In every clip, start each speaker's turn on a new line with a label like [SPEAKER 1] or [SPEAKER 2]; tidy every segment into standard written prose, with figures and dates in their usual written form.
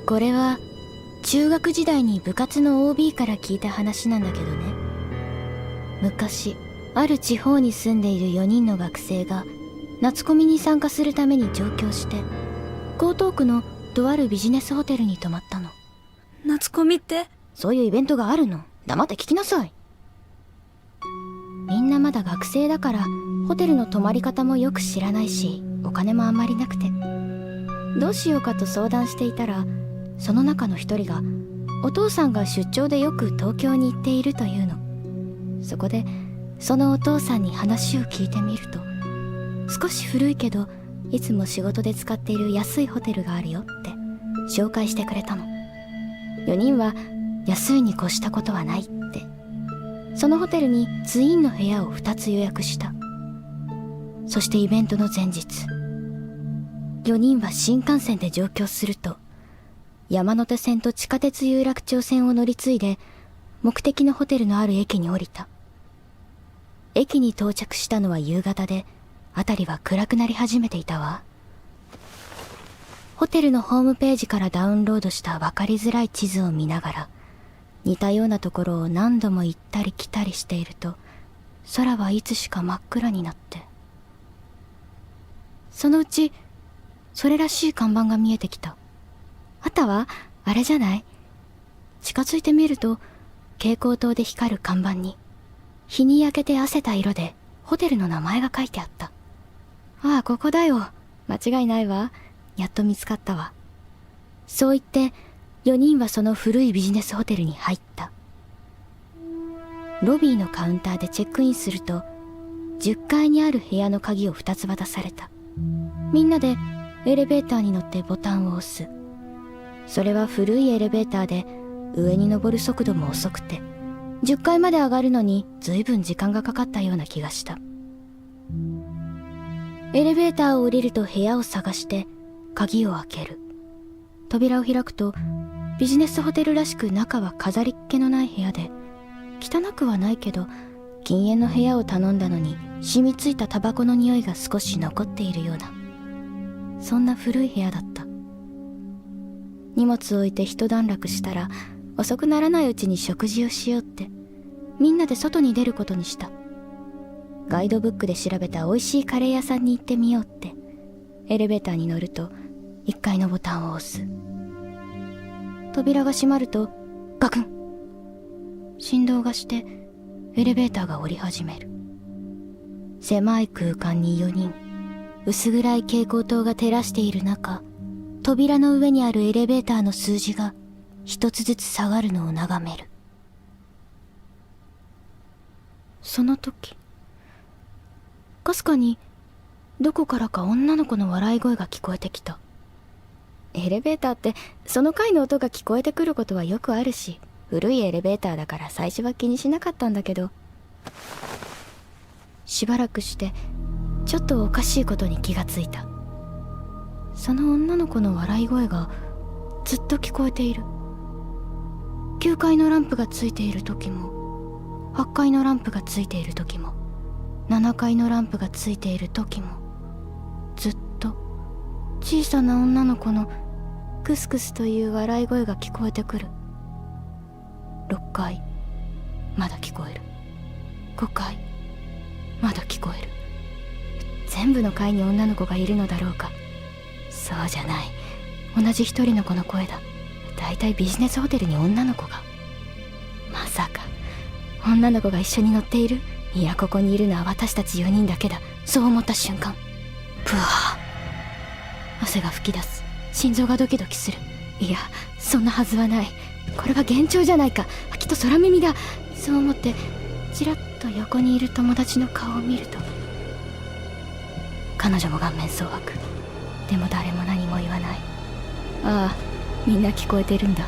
[SPEAKER 1] これは中学時代に部活の OB から聞いた話なんだけどね。昔ある地方に住んでいる4人の学生が夏コミに参加するために上京して江東区のとあるビジネスホテルに泊まったの。
[SPEAKER 2] 夏コミって？
[SPEAKER 1] そういうイベントがあるの。黙って聞きなさい。みんなまだ学生だからホテルの泊まり方もよく知らないし、お金もあんまりなくてどうしようかと相談していたら、その中の一人がお父さんが出張でよく東京に行っているというの。そこでそのお父さんに話を聞いてみると、少し古いけどいつも仕事で使っている安いホテルがあるよって紹介してくれたの。4人は安いに越したことはないって、そのホテルにツインの部屋を2つ予約した。そしてイベントの前日、4人は新幹線で上京すると、山手線と地下鉄有楽町線を乗り継いで目的のホテルのある駅に降りた。駅に到着したのは夕方で、辺りは暗くなり始めていたわ。ホテルのホームページからダウンロードした分かりづらい地図を見ながら、似たようなところを何度も行ったり来たりしていると、空はいつしか真っ暗になって、そのうちそれらしい看板が見えてきた。あったわ、あれじゃない？近づいてみると、蛍光灯で光る看板に日に焼けて褪せた色でホテルの名前が書いてあった。ああ、ここだよ。間違いないわ。やっと見つかったわ。そう言って4人はその古いビジネスホテルに入った。ロビーのカウンターでチェックインすると、10階にある部屋の鍵を2つ渡された。みんなでエレベーターに乗ってボタンを押す。それは古いエレベーターで上に登る速度も遅くて、10階まで上がるのに随分時間がかかったような気がした。エレベーターを降りると部屋を探して鍵を開ける。扉を開くと、ビジネスホテルらしく中は飾りっ気のない部屋で、汚くはないけど禁煙の部屋を頼んだのに染みついたタバコの匂いが少し残っているような、そんな古い部屋だった。荷物を置いて一段落したら、遅くならないうちに食事をしようってみんなで外に出ることにした。ガイドブックで調べた美味しいカレー屋さんに行ってみようって、エレベーターに乗ると1階のボタンを押す。扉が閉まるとガクン、振動がしてエレベーターが降り始める。狭い空間に4人、薄暗い蛍光灯が照らしている中、扉の上にあるエレベーターの数字が一つずつ下がるのを眺める。その時、かすかにどこからか女の子の笑い声が聞こえてきた。エレベーターってその階の音が聞こえてくることはよくあるし、古いエレベーターだから最初は気にしなかったんだけど、しばらくしてちょっとおかしいことに気がついた。その女の子の笑い声がずっと聞こえている。9階のランプがついている時も、8階のランプがついている時も、7階のランプがついている時も、ずっと小さな女の子のクスクスという笑い声が聞こえてくる。6階、まだ聞こえる。5階、まだ聞こえる。全部の階に女の子がいるのだろうか。そうじゃない。同じ一人の子の声だ。だいたいビジネスホテルに女の子が。まさか女の子が一緒に乗っている？いや、ここにいるのは私たち4人だけだ。そう思った瞬間、ブワー、汗が噴き出す。心臓がドキドキする。いや、そんなはずはない。これは幻聴じゃないか。きっと空耳だ。そう思ってちらっと横にいる友達の顔を見ると、彼女も顔面蒼白。でも誰も何も言わない。ああ、みんな聞こえてるんだ。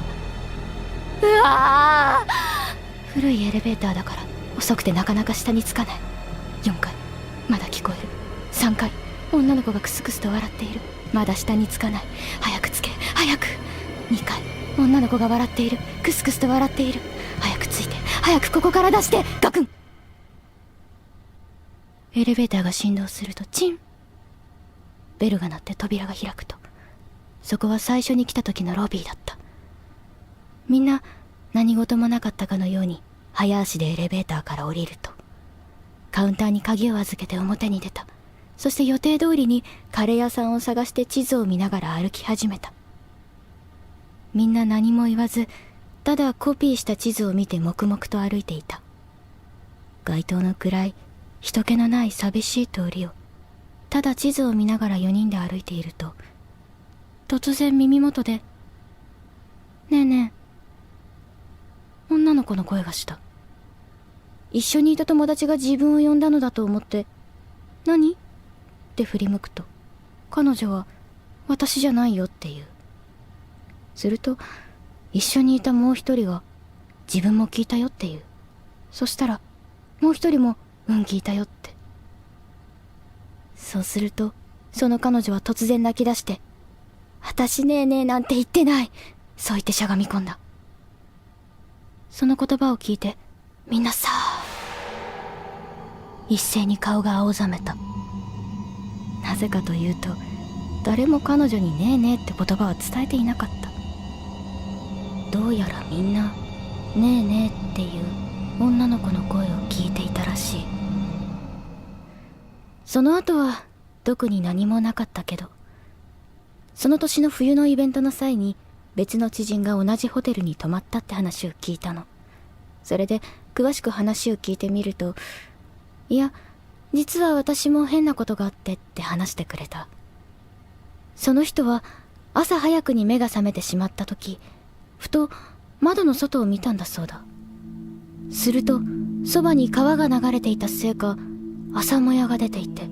[SPEAKER 1] うわー、古いエレベーターだから遅くてなかなか下に着かない。4階、まだ聞こえる。3階、女の子がクスクスと笑っている。まだ下に着かない。早く着け、早く。2階、女の子が笑っている。クスクスと笑っている。早く着いて、早くここから出して。ガクン。エレベーターが振動するとチン。ベルが鳴って扉が開くと、そこは最初に来た時のロビーだった。みんな何事もなかったかのように早足でエレベーターから降りると、カウンターに鍵を預けて表に出た。そして予定通りにカレー屋さんを探して地図を見ながら歩き始めた。みんな何も言わず、ただコピーした地図を見て黙々と歩いていた。街灯の暗い人気のない寂しい通りをただ地図を見ながら4人で歩いていると、突然耳元で「ねえねえ」女の子の声がした。一緒にいた友達が自分を呼んだのだと思って「何?」って振り向くと、彼女は「私じゃないよ」って言う。すると一緒にいたもう一人が「自分も聞いたよ」って言う。そしたらもう一人も「うん聞いたよ」って。そうするとその彼女は突然泣き出して「私ねえねえなんて言ってない」そう言ってしゃがみ込んだ。その言葉を聞いてみんなさあ一斉に顔が青ざめた。なぜかというと、誰も彼女にねえねえって言葉は伝えていなかった。どうやらみんなねえねえっていう女の子の声を聞いていたらしい。その後は特に何もなかったけど、その年の冬のイベントの際に別の知人が同じホテルに泊まったって話を聞いたの。それで詳しく話を聞いてみると、いや実は私も変なことがあってって話してくれた。その人は朝早くに目が覚めてしまった時、ふと窓の外を見たんだそうだ。するとそばに川が流れていたせいか朝もやが出ていて、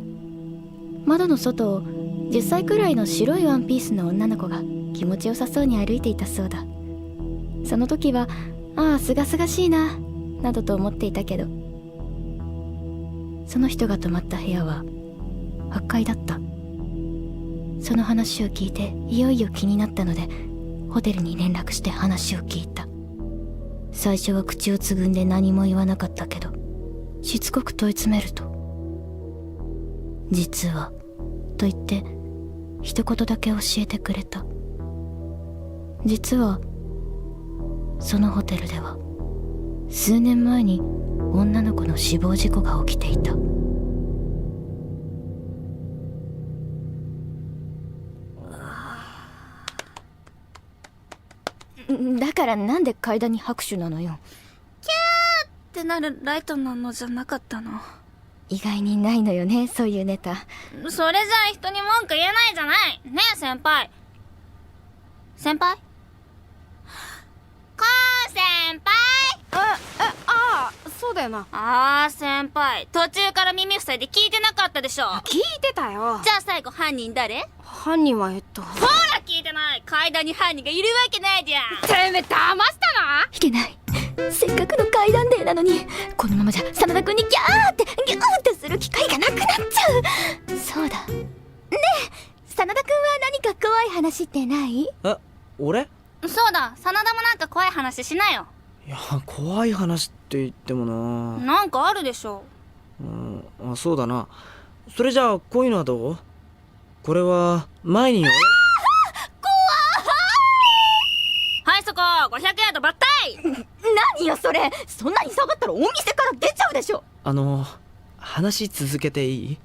[SPEAKER 1] 窓の外を10歳くらいの白いワンピースの女の子が気持ちよさそうに歩いていたそうだ。その時はああすがすがしいななどと思っていたけど、その人が泊まった部屋は8階だった。その話を聞いていよいよ気になったのでホテルに連絡して話を聞いた。最初は口をつぐんで何も言わなかったけど、しつこく問い詰めると「実は」と言って一言だけ教えてくれた。実はそのホテルでは数年前に女の子の死亡事故が起きていた。だからなんで階段に拍手なのよ。
[SPEAKER 2] キャーってなるライトなのじゃなかったの？
[SPEAKER 1] 意外にないのよね、そういうネタ。
[SPEAKER 2] それじゃあ人に文句言えないじゃないねえ先輩。先輩？コウ先輩？
[SPEAKER 3] そうだよな。
[SPEAKER 2] あー先輩、途中から耳塞いで聞いてなかったでしょ。
[SPEAKER 3] 聞いてたよ。
[SPEAKER 2] じゃあ最後犯人誰？
[SPEAKER 3] 犯人は
[SPEAKER 2] ほら聞いてない。階段に犯人がいるわけないじゃん。
[SPEAKER 3] てめえ騙したな。
[SPEAKER 1] いけない。せっかくの階段デーなのに、このままじゃ真田君にギャーってする機会がなくなっちゃう。そうだねえ、真田君は何か怖い話ってない？
[SPEAKER 4] え、俺？
[SPEAKER 2] そうだ、真田もなんか怖い話しなよ。
[SPEAKER 4] いや、怖い話って言ってもな。
[SPEAKER 2] なんかあるでしょ。
[SPEAKER 4] あ、そうだな。それじゃあこういうのはどう？これは前に
[SPEAKER 2] はいそこ、500ヤードバッタイ。
[SPEAKER 1] 何よそれ、そんなに下がったらお店から出ちゃうでしょ。
[SPEAKER 4] 話続けていい？